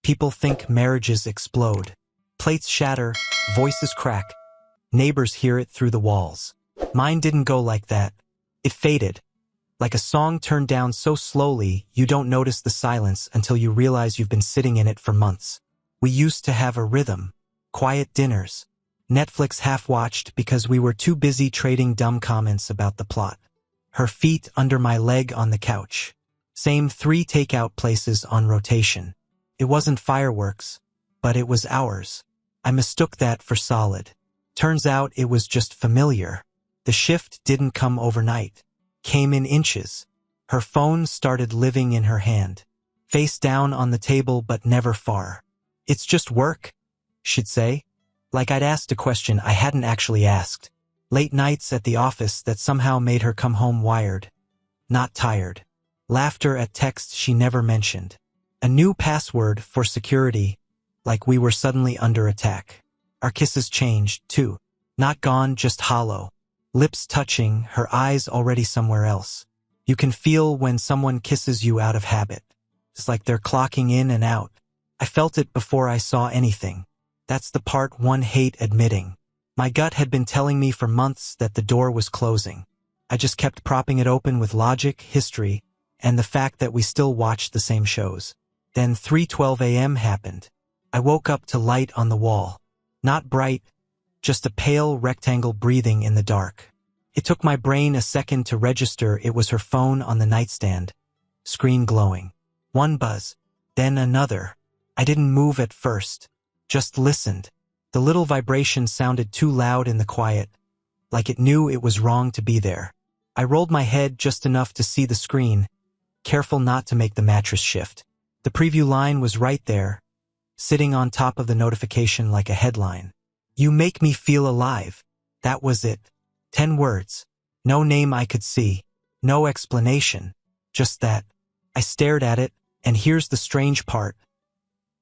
People think marriages explode. Plates shatter, voices crack. Neighbors hear it through the walls. Mine didn't go like that. It faded. Like a song turned down so slowly, you don't notice the silence until you realize you've been sitting in it for months. We used to have a rhythm. Quiet dinners. Netflix half-watched because we were too busy trading dumb comments about the plot. Her feet under my leg on the couch. Same 3 takeout places on rotation. It wasn't fireworks, but it was ours. I mistook that for solid. Turns out it was just familiar. The shift didn't come overnight. Came in inches. Her phone started living in her hand. Face down on the table but never far. It's just work, she'd say. Like I'd asked a question I hadn't actually asked. Late nights at the office that somehow made her come home wired. Not tired. Laughter at texts she never mentioned. A new password for security, like we were suddenly under attack. Our kisses changed, too. Not gone, just hollow. Lips touching, her eyes already somewhere else. You can feel when someone kisses you out of habit. It's like they're clocking in and out. I felt it before I saw anything. That's the part one hate admitting. My gut had been telling me for months that the door was closing. I just kept propping it open with logic, history, and the fact that we still watched the same shows. Then 3:12 a.m. happened. I woke up to light on the wall. Not bright, just a pale rectangle breathing in the dark. It took my brain a second to register it was her phone on the nightstand. Screen glowing. One buzz, then another. I didn't move at first, just listened. The little vibration sounded too loud in the quiet, like it knew it was wrong to be there. I rolled my head just enough to see the screen, careful not to make the mattress shift. The preview line was right there, sitting on top of the notification like a headline. You make me feel alive. That was it. 10 words. No name I could see. No explanation. Just that. I stared at it, and here's the strange part.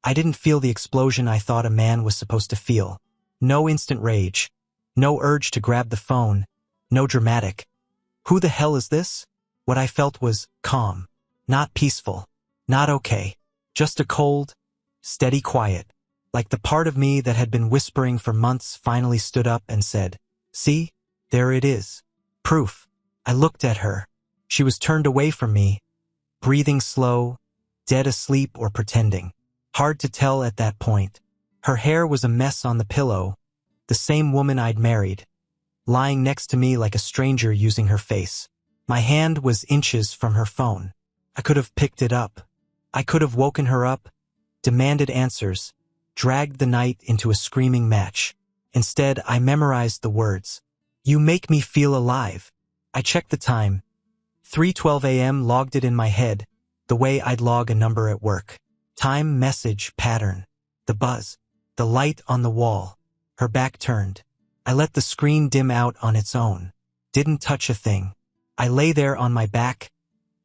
I didn't feel the explosion I thought a man was supposed to feel. No instant rage. No urge to grab the phone. No dramatic. Who the hell is this? What I felt was calm. Not peaceful. Not okay. Just a cold, steady quiet. Like the part of me that had been whispering for months finally stood up and said, "See, there it is. Proof." I looked at her. She was turned away from me, breathing slow, dead asleep or pretending. Hard to tell at that point. Her hair was a mess on the pillow, the same woman I'd married, lying next to me like a stranger using her face. My hand was inches from her phone. I could have picked it up. I could have woken her up, demanded answers, dragged the night into a screaming match. Instead, I memorized the words. You make me feel alive. I checked the time. 3:12 a.m. logged it in my head, the way I'd log a number at work. Time, message, pattern. The buzz. The light on the wall. Her back turned. I let the screen dim out on its own. Didn't touch a thing. I lay there on my back,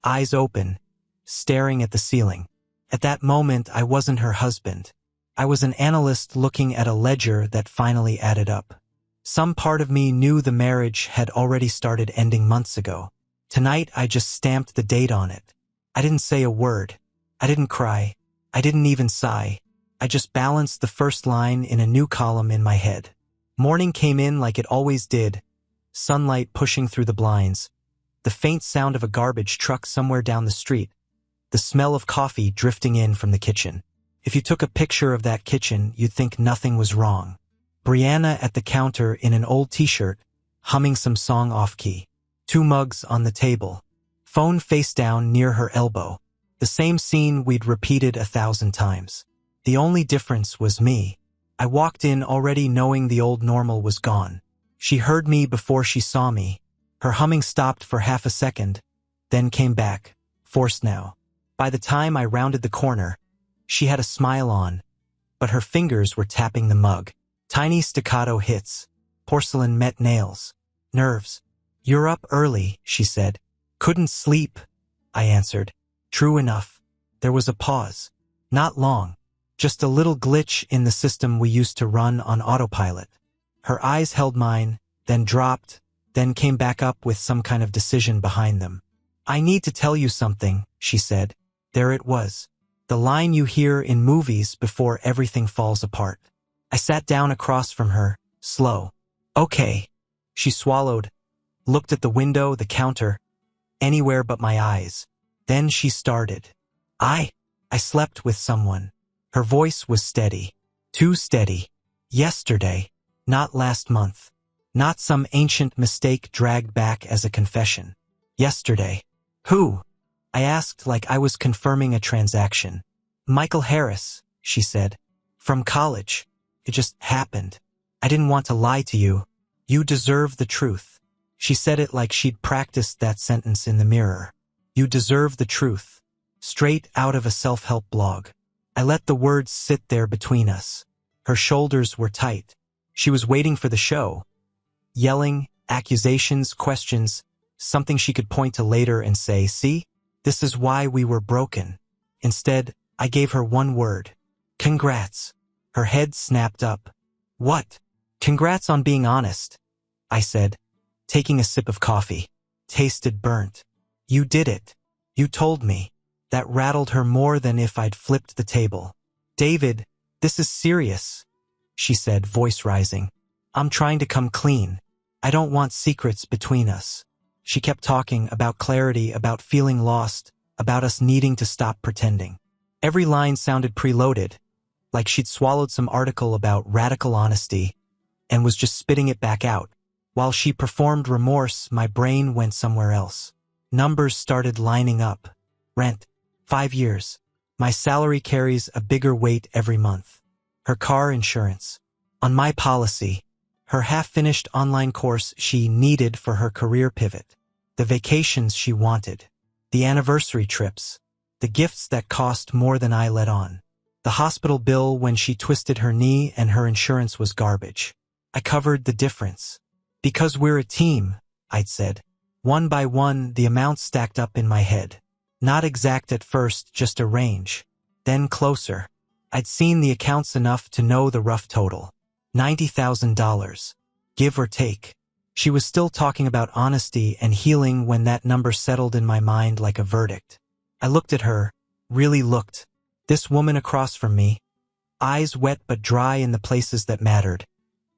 eyes open, staring at the ceiling. At that moment, I wasn't her husband. I was an analyst looking at a ledger that finally added up. Some part of me knew the marriage had already started ending months ago. Tonight, I just stamped the date on it. I didn't say a word. I didn't cry. I didn't even sigh. I just balanced the first line in a new column in my head. Morning came in like it always did, sunlight pushing through the blinds, the faint sound of a garbage truck somewhere down the street, the smell of coffee drifting in from the kitchen. If you took a picture of that kitchen, you'd think nothing was wrong. Brianna at the counter in an old t-shirt, humming some song off-key. 2 mugs on the table. Phone face down near her elbow. The same scene we'd repeated 1,000 times. The only difference was me. I walked in already knowing the old normal was gone. She heard me before she saw me. Her humming stopped for half a second, then came back, forced now. By the time I rounded the corner, she had a smile on, but her fingers were tapping the mug. Tiny staccato hits, porcelain met nails, nerves. You're up early, she said. Couldn't sleep, I answered. True enough. There was a pause. Not long. Just a little glitch in the system we used to run on autopilot. Her eyes held mine, then dropped, then came back up with some kind of decision behind them. I need to tell you something, she said. There it was. The line you hear in movies before everything falls apart. I sat down across from her, slow. Okay. She swallowed, looked at the window, the counter, anywhere but my eyes. Then she started. I slept with someone. Her voice was steady. Too steady. Yesterday. Not last month. Not some ancient mistake dragged back as a confession. Yesterday. Who? I asked like I was confirming a transaction. Michael Harris, she said. From college. It just happened. I didn't want to lie to you. You deserve the truth. She said it like she'd practiced that sentence in the mirror. You deserve the truth. Straight out of a self-help blog. I let the words sit there between us. Her shoulders were tight. She was waiting for the show. Yelling, accusations, questions, something she could point to later and say, see? This is why we were broken. Instead, I gave her one word. Congrats. Her head snapped up. What? Congrats on being honest, I said, taking a sip of coffee. Tasted burnt. You did it. You told me. That rattled her more than if I'd flipped the table. David, this is serious, she said, voice rising. I'm trying to come clean. I don't want secrets between us. She kept talking about clarity, about feeling lost, about us needing to stop pretending. Every line sounded preloaded, like she'd swallowed some article about radical honesty and was just spitting it back out. While she performed remorse, my brain went somewhere else. Numbers started lining up. Rent. 5 years. My salary carries a bigger weight every month. Her car insurance. On my policy. Her half-finished online course she needed for her career pivot. The vacations she wanted. The anniversary trips. The gifts that cost more than I let on. The hospital bill when she twisted her knee and her insurance was garbage. I covered the difference. Because we're a team, I'd said. One by one, the amounts stacked up in my head. Not exact at first, just a range. Then closer. I'd seen the accounts enough to know the rough total. $90,000. Give or take. She was still talking about honesty and healing when that number settled in my mind like a verdict. I looked at her, really looked. This woman across from me, eyes wet but dry in the places that mattered,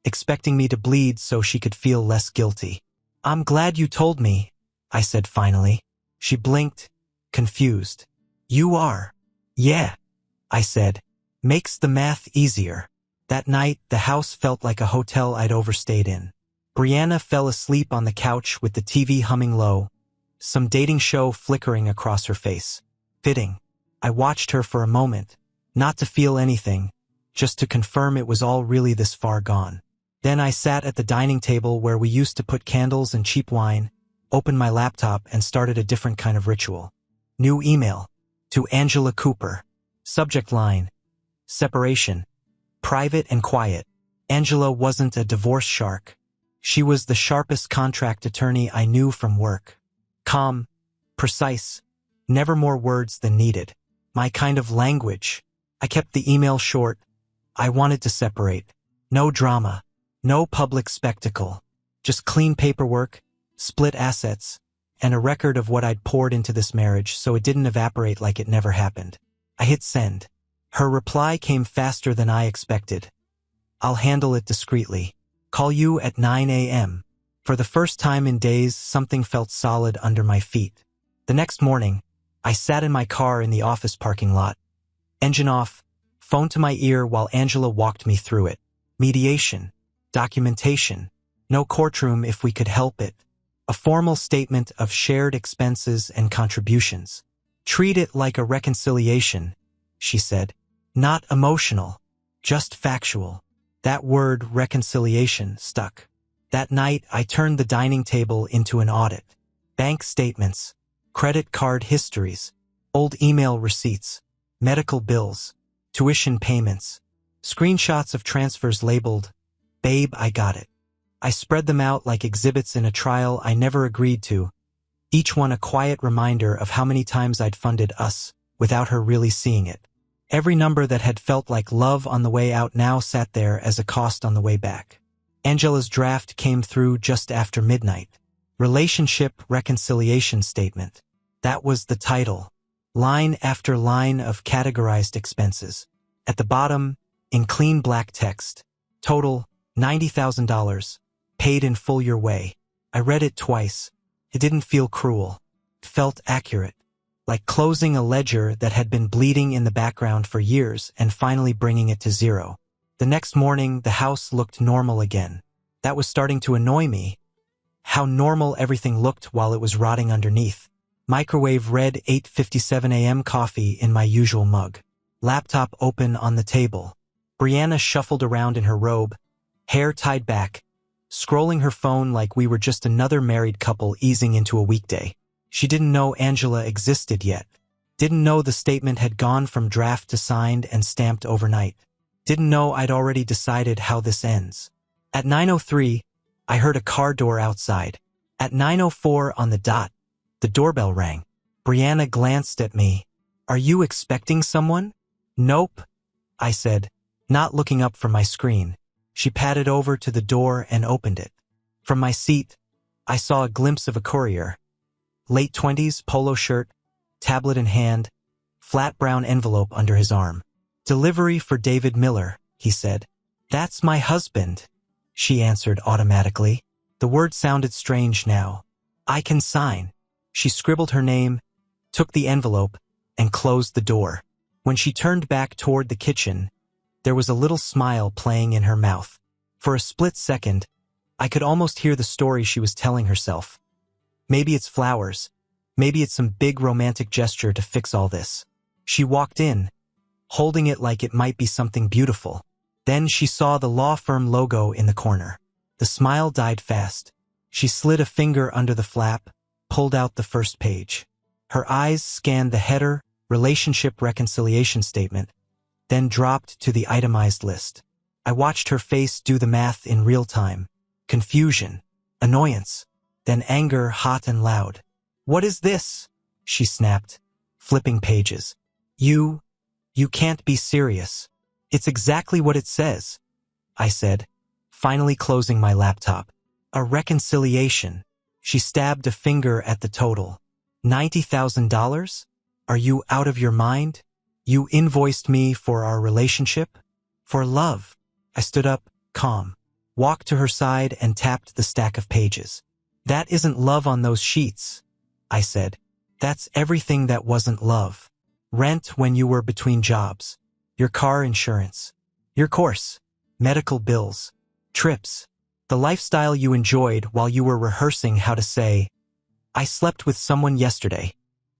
expecting me to bleed so she could feel less guilty. I'm glad you told me, I said finally. She blinked, confused. You are? Yeah, I said. Makes the math easier. That night, the house felt like a hotel I'd overstayed in. Brianna fell asleep on the couch with the TV humming low, some dating show flickering across her face. Fitting. I watched her for a moment, not to feel anything, just to confirm it was all really this far gone. Then I sat at the dining table where we used to put candles and cheap wine, opened my laptop and started a different kind of ritual. New email. To Angela Cooper. Subject line. Separation. Private and quiet. Angela wasn't a divorce shark. She was the sharpest contract attorney I knew from work. Calm. Precise. Never more words than needed. My kind of language. I kept the email short. I wanted to separate. No drama. No public spectacle. Just clean paperwork, split assets, and a record of what I'd poured into this marriage so it didn't evaporate like it never happened. I hit send. Her reply came faster than I expected. I'll handle it discreetly. Call you at 9 a.m. For the first time in days, something felt solid under my feet. The next morning, I sat in my car in the office parking lot. Engine off, phone to my ear while Angela walked me through it. Mediation. Documentation. No courtroom if we could help it. A formal statement of shared expenses and contributions. Treat it like a reconciliation, she said. Not emotional, just factual. That word reconciliation stuck. That night, I turned the dining table into an audit. Bank statements, credit card histories, old email receipts, medical bills, tuition payments, screenshots of transfers labeled, "Babe, I got it." I spread them out like exhibits in a trial I never agreed to, each one a quiet reminder of how many times I'd funded us, without her really seeing it. Every number that had felt like love on the way out now sat there as a cost on the way back. Angela's draft came through just after midnight. Relationship Reconciliation Statement. That was the title. line after line of categorized expenses. At the bottom, in clean black text, total $90,000, paid in full your way. I read it twice. It didn't feel cruel. It felt accurate, like closing a ledger that had been bleeding in the background for years and finally bringing it to zero. The next morning, the house looked normal again. That was starting to annoy me. How normal everything looked while it was rotting underneath. Microwave red 8:57 a.m. coffee in my usual mug. Laptop open on the table. Brianna shuffled around in her robe, hair tied back, scrolling her phone like we were just another married couple easing into a weekday. She didn't know Angela existed yet. Didn't know the statement had gone from draft to signed and stamped overnight. Didn't know I'd already decided how this ends. At 9:03, I heard a car door outside. At 9:04 on the dot, the doorbell rang. Brianna glanced at me. "Are you expecting someone?" "Nope," I said, not looking up from my screen. She padded over to the door and opened it. From my seat, I saw a glimpse of a courier. Late 20s, polo shirt, tablet in hand, flat brown envelope under his arm. "Delivery for David Miller," he said. "That's my husband," she answered automatically. The word sounded strange now. "I can sign." She scribbled her name, took the envelope, and closed the door. When she turned back toward the kitchen, there was a little smile playing in her mouth. For a split second, I could almost hear the story she was telling herself. Maybe it's flowers. Maybe it's some big romantic gesture to fix all this. She walked in, holding it like it might be something beautiful. Then she saw the law firm logo in the corner. The smile died fast. She slid a finger under the flap, pulled out the first page. Her eyes scanned the header, relationship reconciliation statement, then dropped to the itemized list. I watched her face do the math in real time. Confusion, annoyance, then anger hot and loud. "What is this?" she snapped, flipping pages. You can't be serious." "It's exactly what it says," I said, finally closing my laptop. "A reconciliation." She stabbed a finger at the total. $90,000? Are you out of your mind? You invoiced me for our relationship? For love. I stood up, calm, walked to her side and tapped the stack of pages. "That isn't love on those sheets," I said. "That's everything that wasn't love. Rent when you were between jobs, your car insurance, your course, medical bills, trips, the lifestyle you enjoyed while you were rehearsing how to say, 'I slept with someone yesterday.'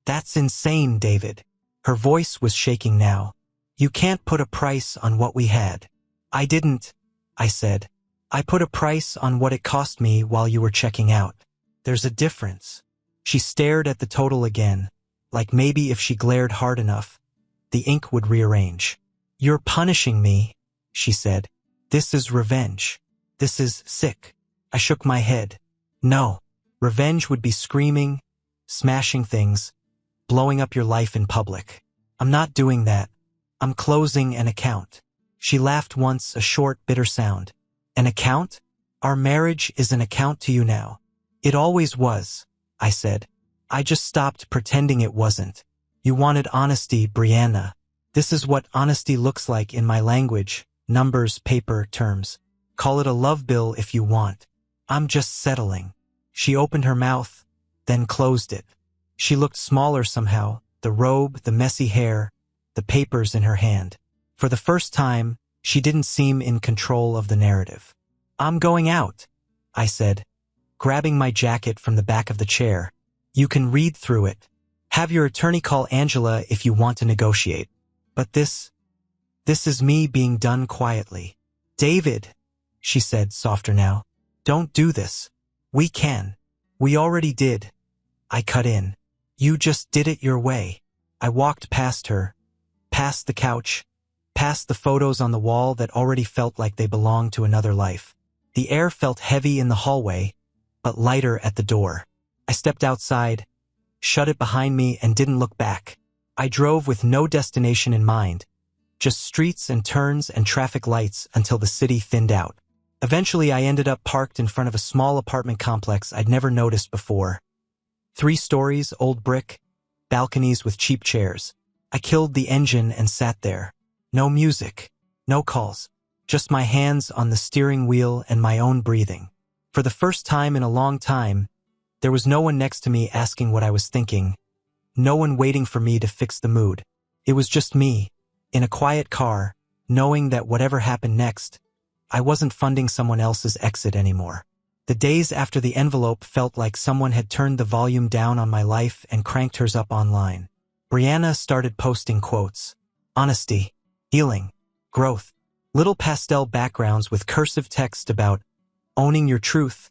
That's insane, David." Her voice was shaking now. "You can't put a price on what we had." "I didn't," I said. "I put a price on what it cost me while you were checking out. There's a difference." She stared at the total again, like maybe if she glared hard enough, the ink would rearrange. "You're punishing me," she said. "This is revenge. This is sick." I shook my head. "No. Revenge would be screaming, smashing things, blowing up your life in public. I'm not doing that. I'm closing an account." She laughed once, a short, bitter sound. "An account? Our marriage is an account to you now." "It always was," I said. "I just stopped pretending it wasn't." "You wanted honesty, Brianna. This is what honesty looks like in my language, numbers, paper, terms. Call it a love bill if you want. I'm just settling." She opened her mouth, then closed it. She looked smaller somehow, the robe, the messy hair, the papers in her hand. For the first time, she didn't seem in control of the narrative. "I'm going out," I said, grabbing my jacket from the back of the chair. "You can read through it. Have your attorney call Angela if you want to negotiate. But this is me being done quietly." "David," she said, softer now, "don't do this. We can. We already did." I cut in. "You just did it your way." I walked past her, past the couch, past the photos on the wall that already felt like they belonged to another life. The air felt heavy in the hallway, but lighter at the door. I stepped outside, shut it behind me, and didn't look back. I drove with no destination in mind, just streets and turns and traffic lights until the city thinned out. Eventually, I ended up parked in front of a small apartment complex I'd never noticed before. 3 stories, old brick, balconies with cheap chairs. I killed the engine and sat there. No music, no calls, just my hands on the steering wheel and my own breathing. For the first time in a long time, there was no one next to me asking what I was thinking, no one waiting for me to fix the mood. It was just me, in a quiet car, knowing that whatever happened next, I wasn't funding someone else's exit anymore. The days after the envelope felt like someone had turned the volume down on my life and cranked hers up online. Brianna started posting quotes. Honesty, healing, growth, little pastel backgrounds with cursive text about owning your truth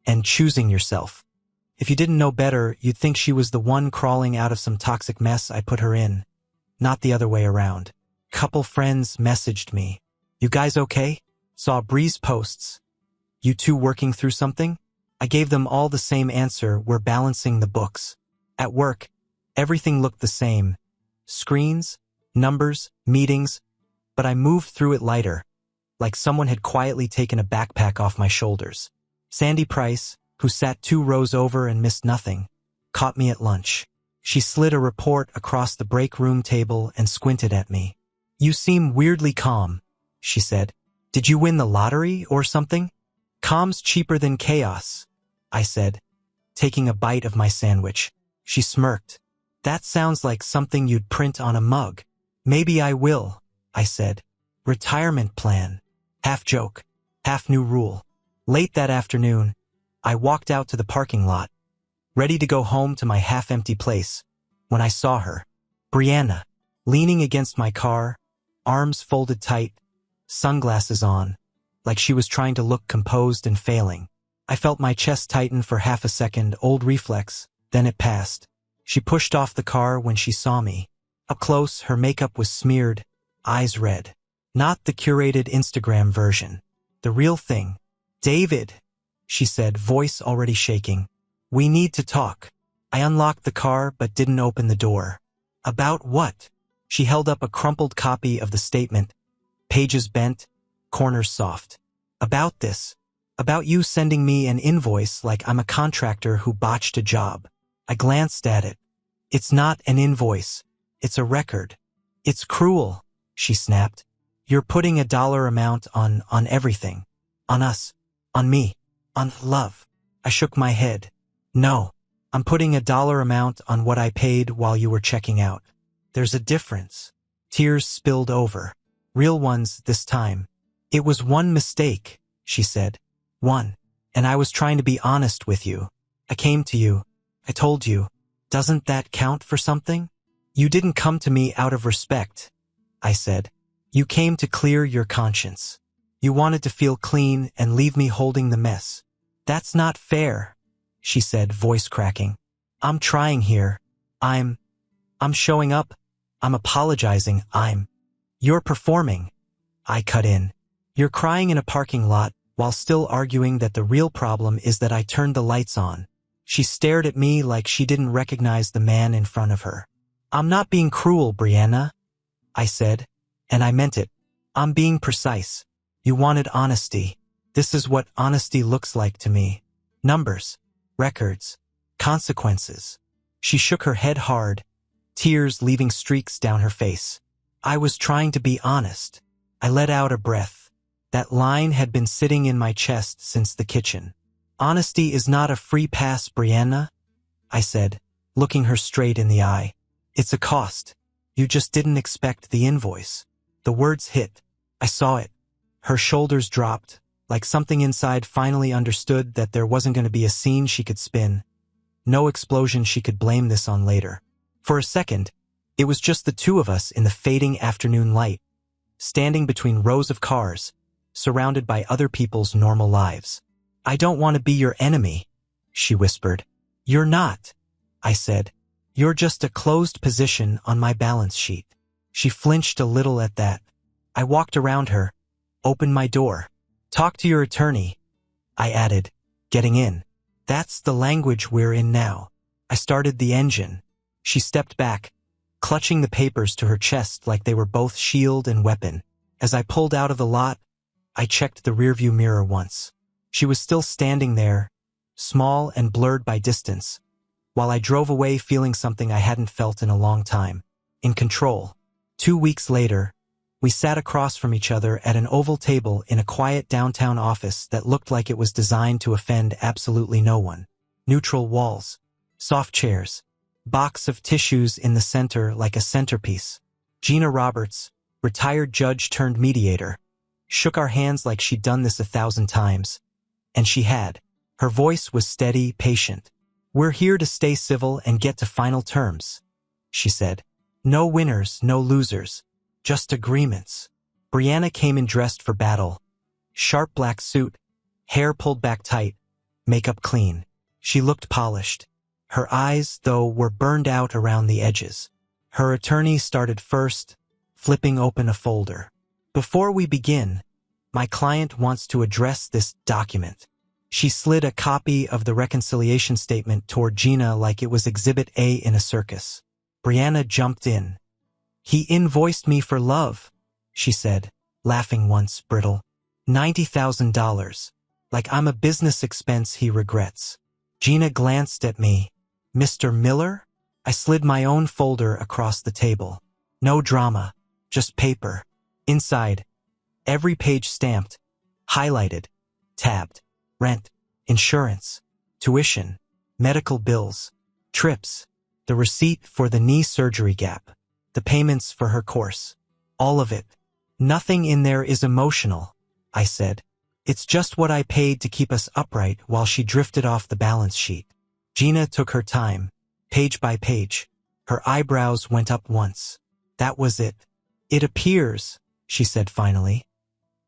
and choosing yourself. If you didn't know better, you'd think she was the one crawling out of some toxic mess I put her in, not the other way around. Couple friends messaged me. You guys okay? Saw Bree's posts. You two working through something? I gave them all the same answer, we're balancing the books. At work, everything looked the same. Screens, numbers, meetings, but I moved through it lighter, like someone had quietly taken a backpack off my shoulders. Sandy Price, who sat 2 rows over and missed nothing, caught me at lunch. She slid a report across the break room table and squinted at me. You seem weirdly calm, she said. Did you win the lottery or something? Calm's cheaper than chaos, I said, taking a bite of my sandwich. She smirked. That sounds like something you'd print on a mug. Maybe I will, I said. Retirement plan. Half joke, half new rule. Late that afternoon, I walked out to the parking lot, ready to go home to my half-empty place, when I saw her. Brianna, leaning against my car, arms folded tight, sunglasses on, like she was trying to look composed and failing. I felt my chest tighten for half a second, old reflex, then it passed. She pushed off the car when she saw me. Up close, her makeup was smeared, eyes red. Not the curated Instagram version. The real thing. David, she said, voice already shaking. We need to talk. I unlocked the car but didn't open the door. About what? She held up a crumpled copy of the statement, pages bent, corners soft. About this. About you sending me an invoice like I'm a contractor who botched a job. I glanced at it. It's not an invoice. It's a record. It's cruel, she snapped. You're putting a dollar amount on everything. On us. On me. On love. I shook my head. No. I'm putting a dollar amount on what I paid while you were checking out. There's a difference. Tears spilled over. Real ones this time. It was one mistake, she said. One. And I was trying to be honest with you. I came to you. I told you. Doesn't that count for something? You didn't come to me out of respect, I said. You came to clear your conscience. You wanted to feel clean and leave me holding the mess. That's not fair, she said, voice cracking. I'm trying here. I'm showing up. I'm apologizing. You're performing. I cut in. You're crying in a parking lot while still arguing that the real problem is that I turned the lights on. She stared at me like she didn't recognize the man in front of her. I'm not being cruel, Brianna, I said, and I meant it. I'm being precise. You wanted honesty. This is what honesty looks like to me. Numbers, records, consequences. She shook her head hard, tears leaving streaks down her face. I was trying to be honest. I let out a breath. That line had been sitting in my chest since the kitchen. Honesty is not a free pass, Brianna, I said, looking her straight in the eye. It's a cost. You just didn't expect the invoice. The words hit. I saw it. Her shoulders dropped, like something inside finally understood that there wasn't going to be a scene she could spin. No explosion she could blame this on later. For a second, it was just the two of us in the fading afternoon light, standing between rows of cars, surrounded by other people's normal lives. I don't want to be your enemy, she whispered. You're not, I said. You're just a closed position on my balance sheet. She flinched a little at that. I walked around her, opened my door. Talk to your attorney, I added, getting in. That's the language we're in now. I started the engine. She stepped back, clutching the papers to her chest like they were both shield and weapon. As I pulled out of the lot, I checked the rearview mirror once. She was still standing there, small and blurred by distance, while I drove away feeling something I hadn't felt in a long time. In control. 2 weeks later, we sat across from each other at an oval table in a quiet downtown office that looked like it was designed to offend absolutely no one. Neutral walls, soft chairs, box of tissues in the center like a centerpiece. Gina Roberts, retired judge turned mediator, shook our hands like she'd done this 1,000 times. And she had. Her voice was steady, patient. "We're here to stay civil and get to final terms," she said. "No winners, no losers. Just agreements." Brianna came in dressed for battle. Sharp black suit, hair pulled back tight, makeup clean. She looked polished. Her eyes, though, were burned out around the edges. Her attorney started first, flipping open a folder. "Before we begin, my client wants to address this document." She slid a copy of the reconciliation statement toward Gina like it was Exhibit A in a circus. Brianna jumped in. "He invoiced me for love," she said, laughing once, brittle. $90,000. Like I'm a business expense he regrets. Gina glanced at me. "Mr. Miller?" I slid my own folder across the table. No drama, just paper. Inside, every page stamped, highlighted, tabbed. Rent, insurance, tuition, medical bills, trips, the receipt for the knee surgery gap, the payments for her course. All of it. "Nothing in there is emotional," I said. "It's just what I paid to keep us upright," while she drifted off the balance sheet. Gina took her time, page by page. Her eyebrows went up once. "That was it. It appears," she said finally,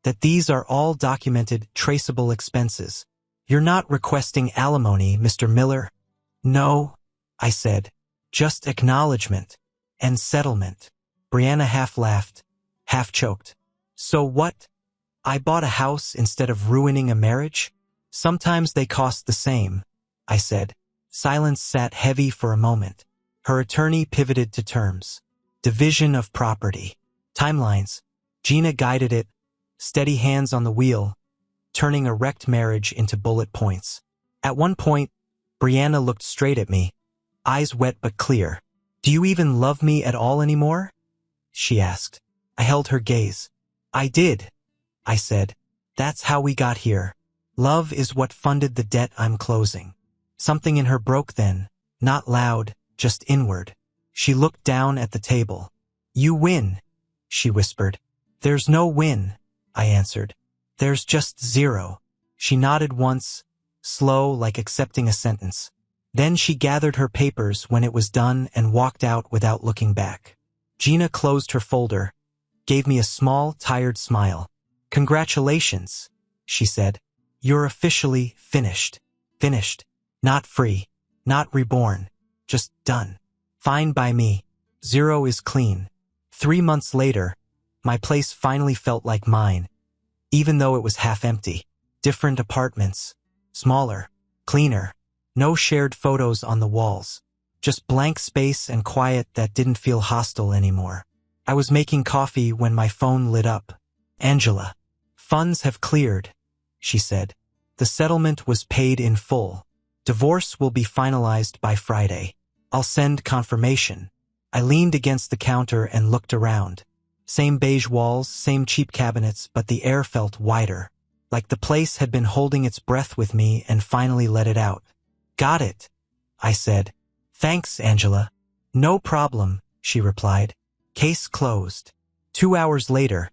"that these are all documented, traceable expenses. You're not requesting alimony, Mr. Miller." "No," I said. "Just acknowledgement and settlement." Brianna half laughed, half choked. "So what? I bought a house instead of ruining a marriage? Sometimes they cost the same," I said. Silence sat heavy for a moment. Her attorney pivoted to terms. "Division of property. Timelines." Gina guided it, steady hands on the wheel, turning a wrecked marriage into bullet points. At one point, Brianna looked straight at me, eyes wet but clear. "Do you even love me at all anymore?" she asked. I held her gaze. "I did," I said. "That's how we got here. Love is what funded the debt I'm closing." Something in her broke then, not loud, just inward. She looked down at the table. "You win," she whispered. "There's no win," I answered. "There's just zero." She nodded once, slow like accepting a sentence. Then she gathered her papers when it was done and walked out without looking back. Gina closed her folder, gave me a small, tired smile. "Congratulations," she said. "You're officially finished. Finished. Not free. Not reborn. Just done. Fine by me. Zero is clean." 3 months later, my place finally felt like mine, even though it was half empty. Different apartments. Smaller. Cleaner. No shared photos on the walls. Just blank space and quiet that didn't feel hostile anymore. I was making coffee when my phone lit up. "Angela, funds have cleared," she said. "The settlement was paid in full. Divorce will be finalized by Friday. I'll send confirmation." I leaned against the counter and looked around. Same beige walls, same cheap cabinets, but the air felt wider. Like the place had been holding its breath with me and finally let it out. "Got it," I said. "Thanks, Angela." "No problem," she replied. Case closed. 2 hours later,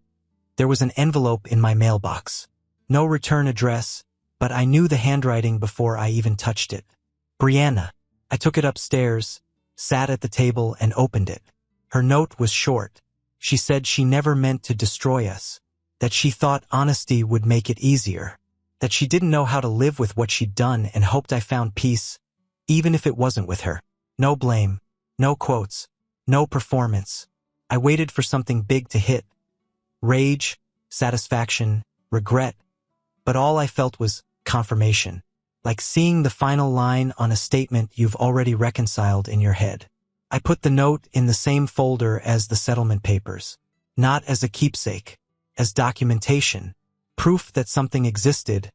there was an envelope in my mailbox. No return address, but I knew the handwriting before I even touched it. "Brianna." I took it upstairs, sat at the table, and opened it. Her note was short. She said she never meant to destroy us, that she thought honesty would make it easier, that she didn't know how to live with what she'd done and hoped I found peace, even if it wasn't with her. No blame, no quotes, no performance. I waited for something big to hit. Rage, satisfaction, regret. But all I felt was confirmation, like seeing the final line on a statement you've already reconciled in your head. I put the note in the same folder as the settlement papers, not as a keepsake, as documentation, proof that something existed,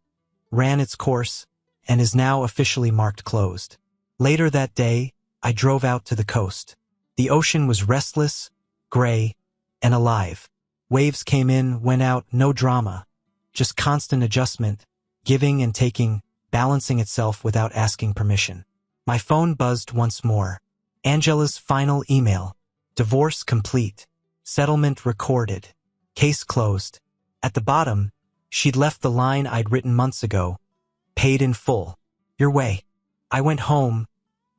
ran its course, and is now officially marked closed. Later that day, I drove out to the coast. The ocean was restless, gray, and alive. Waves came in, went out, no drama. Just constant adjustment, giving and taking, balancing itself without asking permission. My phone buzzed once more. Angela's final email. Divorce complete. Settlement recorded. Case closed. At the bottom, she'd left the line I'd written months ago. Paid in full. Your way. I went home,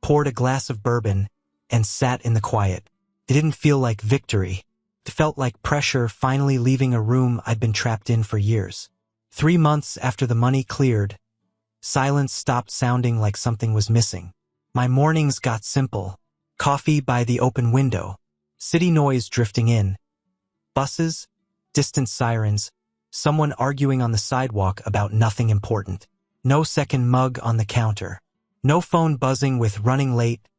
poured a glass of bourbon, and sat in the quiet. It didn't feel like victory. It felt like pressure finally leaving a room I'd been trapped in for years. 3 months after the money cleared, silence stopped sounding like something was missing. My mornings got simple. Coffee by the open window. City noise drifting in. Buses, distant sirens, someone arguing on the sidewalk about nothing important. No second mug on the counter. No phone buzzing with running late,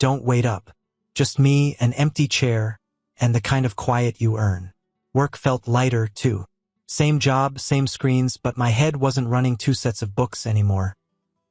don't wait up. Just me, an empty chair, and the kind of quiet you earn. Work felt lighter, too. Same job, same screens, but my head wasn't running 2 sets of books anymore.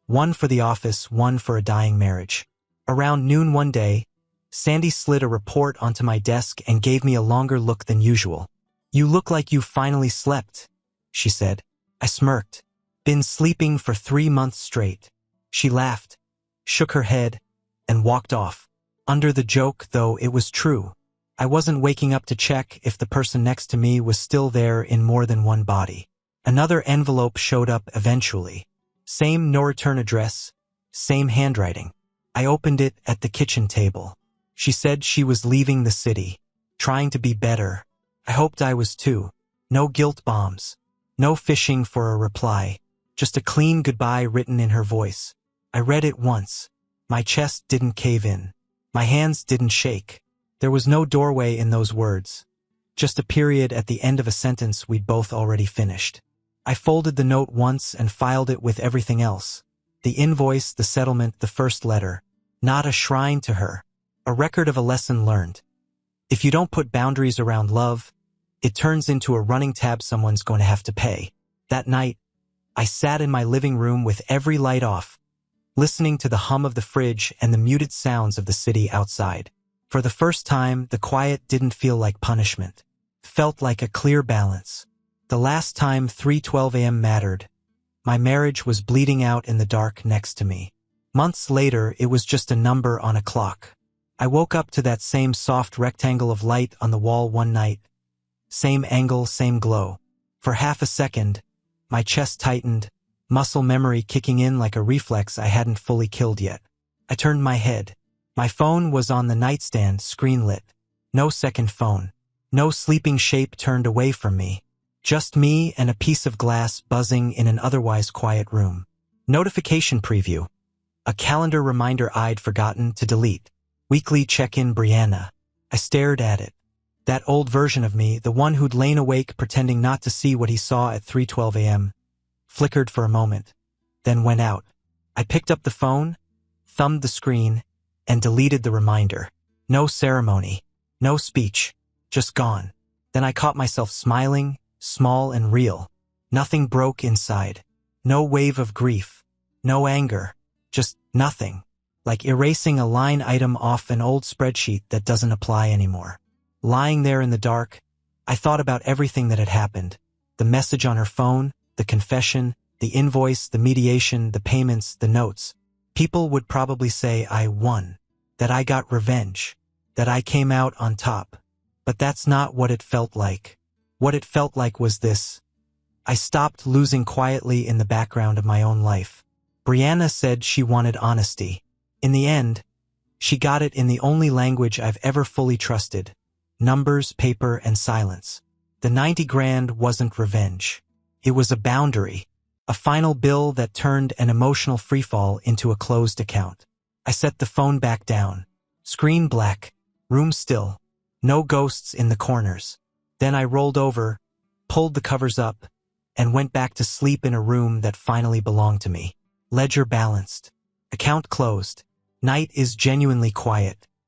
One for the office, one for a dying marriage. Around noon one day, Sandy slid a report onto my desk and gave me a longer look than usual. You look like you finally slept, she said. I smirked. Been sleeping for 3 months straight. She laughed, shook her head, and walked off. Under the joke, though, it was true. I wasn't waking up to check if the person next to me was still there in more than one body. Another envelope showed up eventually. Same no-return address, same handwriting. I opened it at the kitchen table. She said she was leaving the city, trying to be better. I hoped I was too. No guilt bombs. No fishing for a reply. Just a clean goodbye written in her voice. I read it once. My chest didn't cave in. My hands didn't shake. There was no doorway in those words. Just a period at the end of a sentence we'd both already finished. I folded the note once and filed it with everything else. The invoice, the settlement, the first letter. Not a shrine to her. A record of a lesson learned. If you don't put boundaries around love, it turns into a running tab someone's going to have to pay. That night, I sat in my living room with every light off, listening to the hum of the fridge and the muted sounds of the city outside. For the first time, the quiet didn't feel like punishment. It felt like a clear balance. The last time 3:12 a.m. mattered, my marriage was bleeding out in the dark next to me. Months later, it was just a number on a clock. I woke up to that same soft rectangle of light on the wall one night. Same angle, same glow. For half a second, my chest tightened, muscle memory kicking in like a reflex I hadn't fully killed yet. I turned my head. My phone was on the nightstand, screen lit. No second phone. No sleeping shape turned away from me. Just me and a piece of glass buzzing in an otherwise quiet room. Notification preview. A calendar reminder I'd forgotten to delete. Weekly check-in Brianna. I stared at it. That old version of me, the one who'd lain awake pretending not to see what he saw at 3:12 a.m., flickered for a moment, then went out. I picked up the phone, thumbed the screen, and deleted the reminder. No ceremony, no speech, just gone. Then I caught myself smiling, small and real. Nothing broke inside. No wave of grief. No anger. Just nothing. Like erasing a line item off an old spreadsheet that doesn't apply anymore. Lying there in the dark, I thought about everything that had happened. The message on her phone, the confession, the invoice, the mediation, the payments, the notes. People would probably say I won, that I got revenge, that I came out on top. But that's not what it felt like. What it felt like was this. I stopped losing quietly in the background of my own life. Brianna said she wanted honesty. In the end, she got it in the only language I've ever fully trusted. Numbers, paper, and silence. The 90 grand wasn't revenge. It was a boundary. A final bill that turned an emotional freefall into a closed account. I set the phone back down. Screen black. Room still. No ghosts in the corners. Then I rolled over, pulled the covers up, and went back to sleep in a room that finally belonged to me. Ledger balanced. Account closed. Night is genuinely quiet.